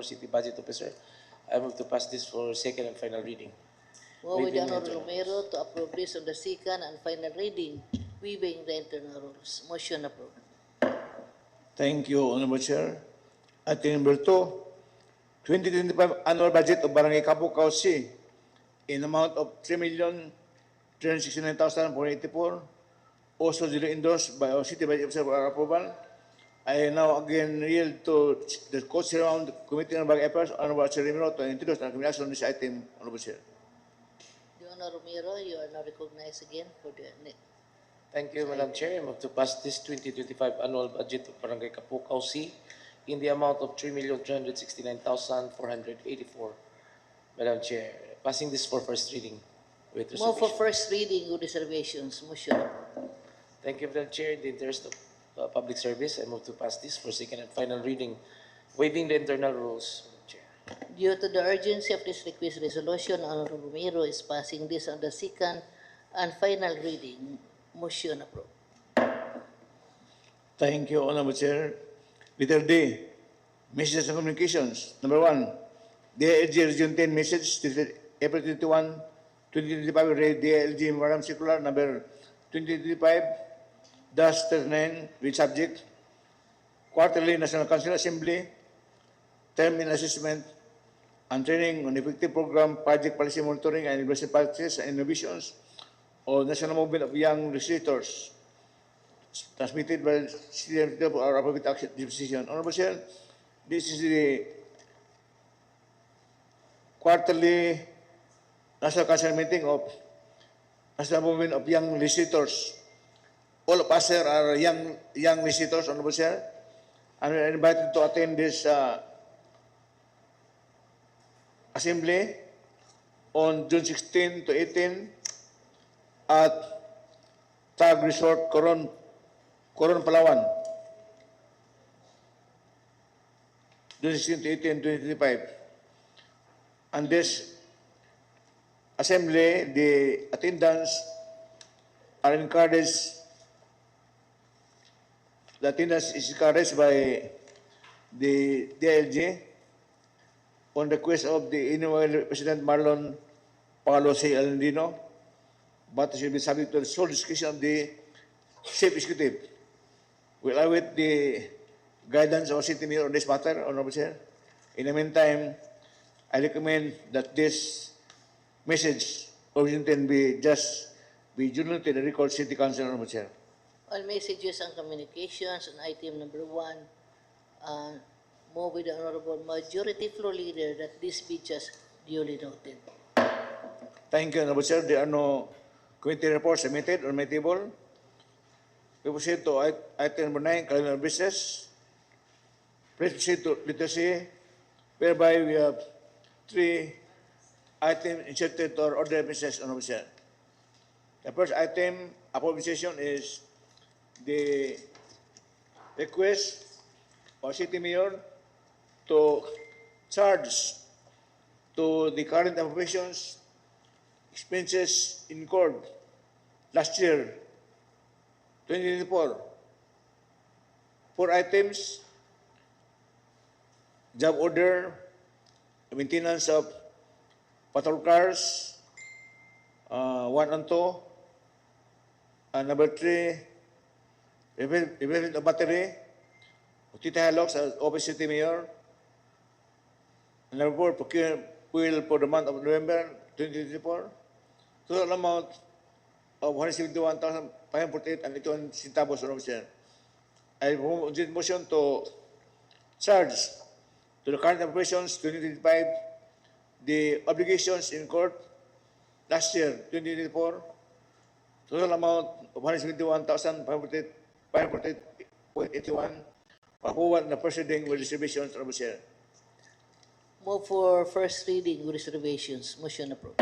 City Budget Officer. I move to pass this for second and final reading. Move with the Waiving the Honorable internal Romero to approve this on the second and final reading, waiving the internal rules. Motion approved. Thank you, Honorable Chair. Item number 2, 2025 annual budget of Barangay Kapukaw C in amount of 3,369,484, also duly endorsed by our City Budget Officer for our approval. I now again yield to the Co-Chair of the Committee on Barangay Affairs, Honorable Chair Romero, to introduce and recommendation on this item, Honorable Chair. The Honor Romero, you are now recognized again for the Thank you, Madam Chair. I move to pass this 2025 annual budget of Barangay Kapukaw C in the amount of 3,369,484. Madam Chair, passing this for first reading with move for reservation. first reading with reservations. Motion approved. Thank you, Madam Chair. In the interest of public service, I move to pass this for second and final reading, waiving the internal rules. Madam Chair. Due to the urgency of this request resolution, Honorable Romero is passing this on the second and final reading. Motion approved. Thank you, Honorable Chair. Letter D, Messages and Communications. Number 1, DILG Region 10 message dated April 21, 2025, read DILG Memorandum Circular number 2025-39 with subject Quarterly National Council Assembly Term in Assessment and Training on Effective Program, Project Policy Monitoring and Investment Practices and Innovations or National Movement of Young Legislators, transmitted by City of our appropriate action decision. Honorable Chair, this is the quarterly National Council meeting of National Movement of Young Legislators. All of us here are young legislators, Honorable Chair, and we are invited to attend this assembly on June 16 to 18 at Tag Resort, Coron, Palawan. June 16 to 18, 2025. And this assembly, the attendants are encouraged. The attendance is encouraged by the DILG on request of the Inaugural President Marlon Paulo C. Alendino, but it should be subject to the sole discretion of the Chief Executive. Will await the guidance of our City Mayor on this matter, Honorable Chair. In the meantime, I recommend that this message of June 10 be journaled to the record City Council, Honorable Chair. All messages and communications on item number 1, move with the Honorable Majority Floor Leader that this be just duly noted. Thank you, Honorable Chair. There are no committee reports submitted on my table. We proceed to item number 9, calendar business. Please proceed to letter C, whereby we have 3 items inserted to our order of business, Honorable Chair. The first item, appropriation, is the request of City Mayor to charge to the current appropriations expenses incurred last year, 2024. 4 items: job order, maintenance of patrol cars, 1 and 2, and number 3, replacement of battery, Tita Hilux as Office City Mayor, and number 4, procure fuel for the month of November 2024. Total amount of 171,548 and 81 centavos, Honorable Chair. I move the motion to charge to the current operations 2025 the obligations incurred last year, 2024, total amount of 171,548.81, approval na proceeding with reservations, Honorable Chair. Move for first reading with reservations. Motion approved.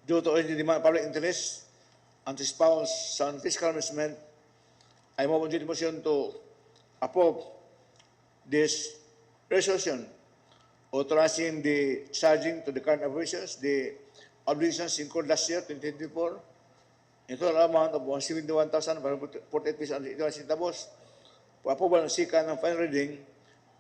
Due to urgent demand public interest and to espouse sound fiscal management, I move on the motion to approve this resolution authorizing the charging to the current operations the obligations incurred last year, 2024, in total amount of 171,548 pesos and 81 centavos for approval on second and final reading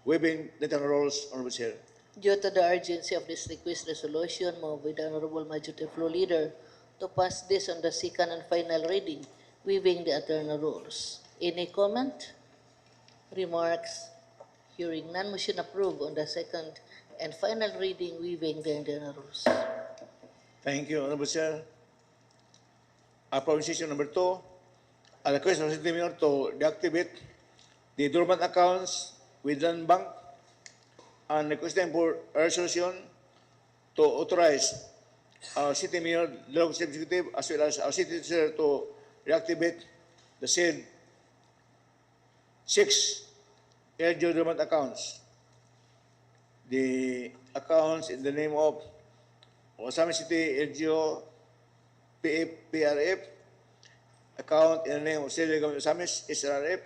waiving the internal rules, Honorable Chair. Due to the urgency of this request resolution, move with the Honorable Majority Floor Leader to pass this on the second and final reading, waiving the eternal rules. Any comment? Remarks? Hearing none, motion approved on the second and final reading, waiving the eternal rules. Thank you, Honorable Chair. Proposition number 2, a request of City Mayor to deactivate the dormant accounts with Land Bank and requesting for a resolution to authorize our City Mayor, the local executive, as well as our City Treasurer to reactivate the said 6 LGU dormant accounts. The accounts in the name of Osami City LGU PRF, account in the name of City Government of Osamis SRF,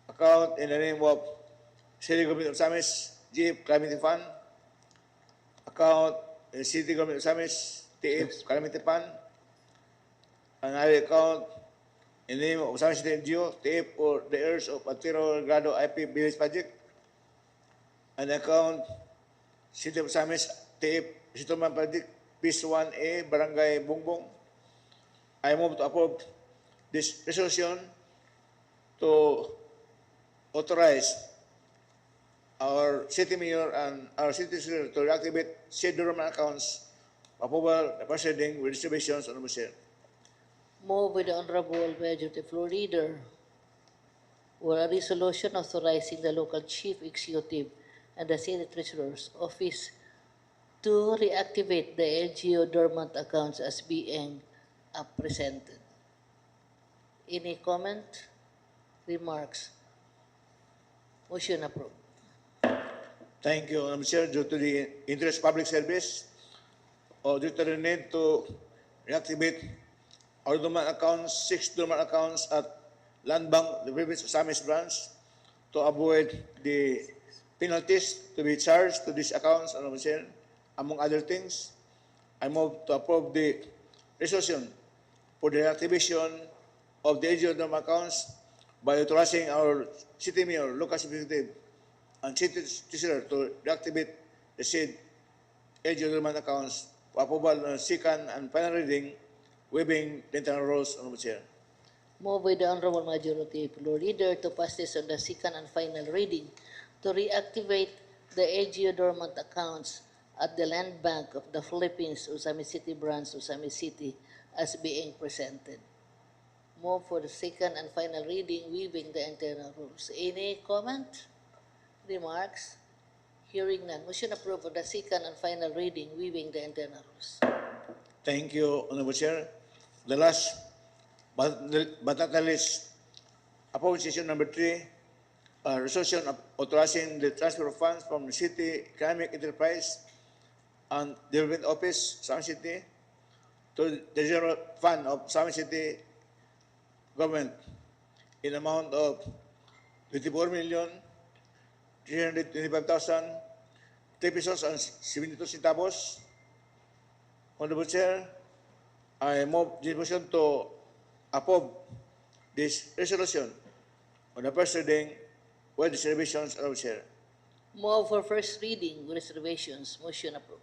account in the name of City Government of Osamis GF Calamity Fund, account in the City Government of Osamis TF Calamity Fund, another account in the name of Osamis City LGU TF for the heirs of Antero Grado IP Village Project, an account City of Osamis TF Settlement Project Piece 1A, Barangay Bongbong. I move to approve this resolution to authorize our city mayor and our city treasurer to reactivate said dormant accounts. Approval the first reading with distributions on the Chair. Move with the Honorable Majority Floor Leader for a resolution authorizing the local chief executive and the city treasurer's office to reactivate the LGU dormant accounts as being presented. Any comment? Remarks? Motion approved. Thank you, Madam Chair. Due to the interest of public service, or due to the need to reactivate our dormant accounts, 6 dormant accounts at Land Bank, the previous Osamis branch, to avoid the penalties to be charged to these accounts, Madam Chair, among other things, I move to approve the resolution for the reactivation of the LGU dormant accounts by authorizing our city mayor, local executive, and city treasurer to reactivate the said LGU dormant accounts for approval on second and final reading, waiving the internal rules, Honorable Chair. Move with the Honorable Majority Floor Leader to pass this on the second and final reading to reactivate the LGU dormant accounts at the Land Bank of the Philippines, Osamis City Branch, Osamis City, as being presented. Move for the second and final reading, waiving the internal rules. Any comment? Remarks? Hearing none. Motion approved for the second and final reading, waiving the internal rules. Thank you, Honorable Chair. The last but not the least, proposition number 3, resolution authorizing the transfer of funds from the City Economic Enterprise and Development Office, Osamis City, to the General Fund of Osamis City Government in amount of 24,325,003 pesos and 72 centavos. Honorable Chair, I move this motion to approve this resolution on the first reading with reservations, Honorable Chair. Move for first reading with reservations. Motion approved.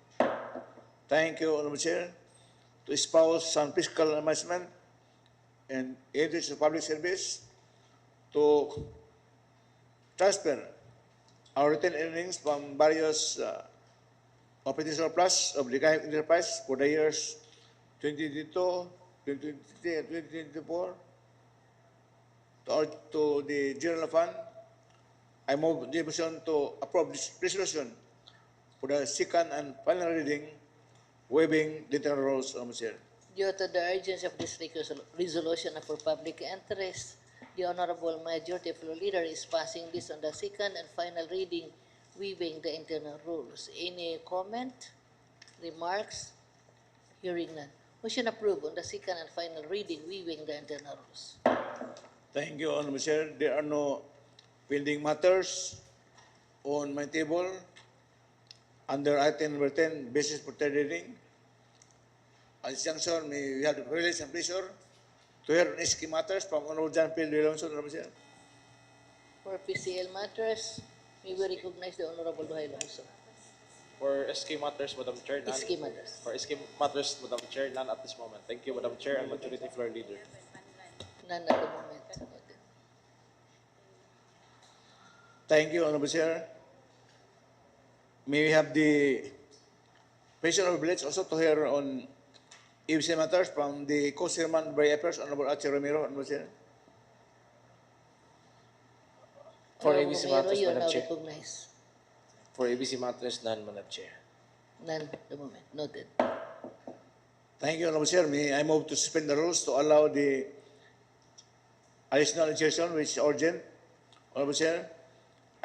Thank you, Honorable Chair. To espouse some fiscal management and interest of public service, to transfer our retained earnings from various operating surplus of the economic enterprise for the years 2022, 2023, and 2024 to the general fund. I move the motion to approve this resolution for the second and final reading, waiving the internal rules, Honorable Chair. Due to the urgency of this resolution and for public interest, the Honorable Majority Floor Leader is passing this on the second and final reading, waiving the internal rules. Any comment? Remarks? Hearing none. Motion approved on the second and final reading, waiving the internal rules. Thank you, Honorable Chair. There are no pending matters on my table under item number 10, basis for third reading. At this juncture, may we have the privilege and pleasure to hear on SK matters from Honorable John P. De Alonso, Honorable Chair. For PCL matters, May we recognize the Honorable Duhay Longso. For SK matters, Madam Chair, none. SK matters. For SK matters, Madam Chair, none at this moment. Thank you, Madam Chair and Majority Floor Leader. None at the moment. Noted. Thank you, Honorable Chair. May we have the President of the Village also to hear on EBC matters from the Co-Chairman of Barangay Affairs, Honorable Achi Ramiro, Honorable Chair. For Honorable ABC Romero, matters, you are Madam now Chair. recognized. For ABC matters, none, Madam Chair. None at the moment. Noted. Thank you, Honorable Chair. May I move to suspend the rules to allow the additional legislation which is urgent. Honorable Chair,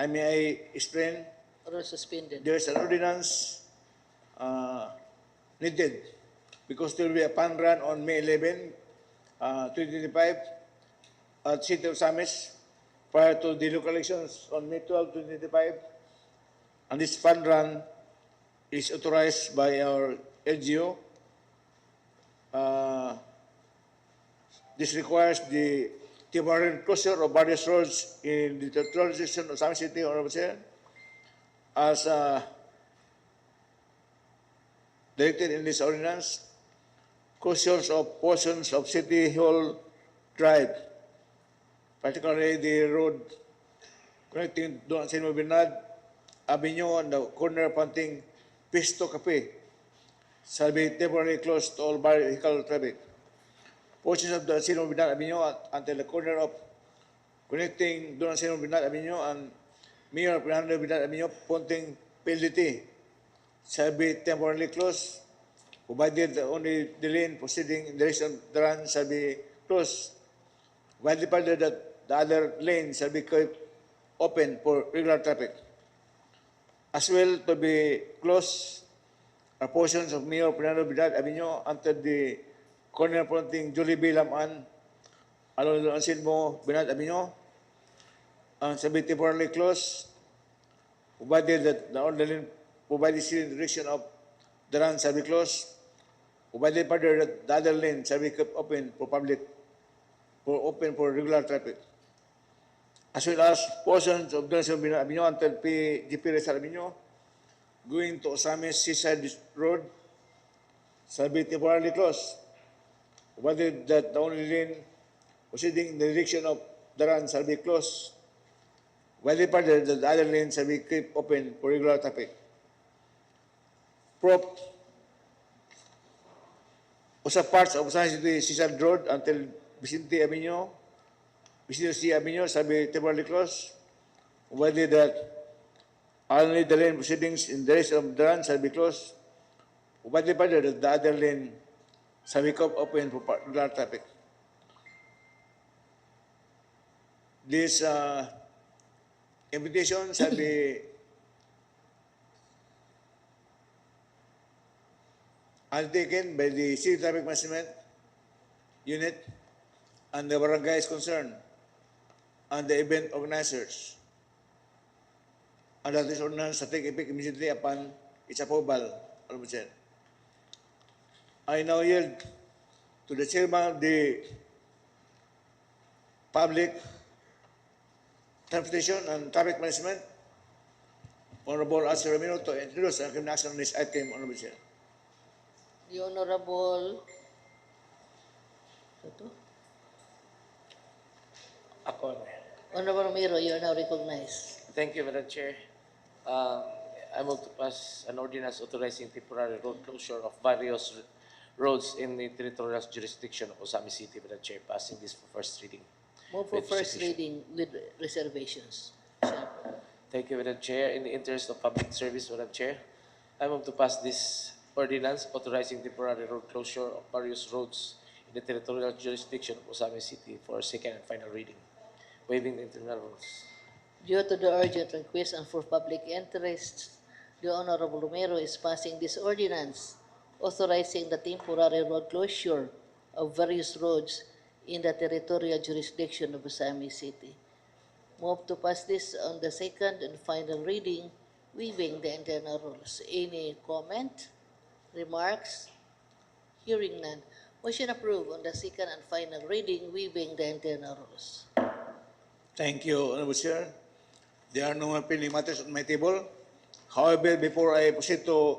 may I explain? Rule suspended. There is an ordinance needed because there will be a fun run on May 11, 2025 at City of Samis prior to the local elections on May 12, 2025. And this fun run is authorized by our LGU. This requires the temporary closure of various roads in the territorial section of Samis City, Honorable Chair, as directed in this ordinance, closures of portions of City Hall Drive, particularly the road connecting Don Anselmo Bernard Avenue on the corner fronting Pisto Cafe, shall be temporarily closed to all vehicle traffic. Portions of the Anselmo Bernard Avenue until the corner of connecting Don Anselmo Bernard Avenue and Mayor Fernando Bernard Avenue, Ponting PLDT, shall be temporarily closed, provided that only the lane proceeding in the direction of the run shall be closed, while the further that the other lane shall be kept open for regular traffic. As well to be closed are portions of Mayor Fernando Bernard Avenue until the corner fronting Jollibee Laman along the Anselmo Bernard Avenue, and shall be temporarily closed, provided that the other lane provided in the direction of the run shall be closed, provided further that the other lane shall be kept open for regular traffic. As well as portions of the Avenue until GP Rizal Avenue, going to Osamis Seaside Road, shall be temporarily closed, provided that the only lane proceeding in the direction of the run shall be closed, while the further that the other lane shall be kept open for regular traffic. Prop usa parts of San City Seaside Road until Vicente C. Avenue shall be temporarily closed, provided that only the lane proceedings in the rest of the run shall be closed, provided further that the other lane shall be kept open for regular traffic. This invitation shall be undertaken by the City Traffic Management Unit and the barangays concerned and the event organizers. And that this ordinance shall take effect immediately upon its approval, Honorable Chair. I now yield to the Chairman of the Public Transportation and Traffic Management, Honorable Achi Ramiro, to introduce and give action on this item, Honorable Chair. The Honorable Ito? Ako. Honorable Romero, you are now recognized. Thank you, Madam Chair. I move to pass an ordinance authorizing temporary road closure of various roads in the territorial jurisdiction of Osamis City, Madam Chair, passing this for first reading. Move for With first reservation. reading with reservations. Senator. Thank you, Madam Chair. In the interest of public service, Madam Chair, I move to pass this ordinance authorizing temporary road closure of various roads in the territorial jurisdiction of Osamis City for second and final reading, waiving the internal rules. Due to the urgent request and for public interest, the Honorable Romero is passing this ordinance authorizing the temporary road closure of various roads in the territorial jurisdiction of Osamis City. Move to pass this on the second and final reading, waiving the internal rules. Any comment, remarks? Hearing none. Motion approved on the second and final reading, waiving the internal rules. Thank you, Honorable Chair. There are no pending matters on my table. However, before I proceed to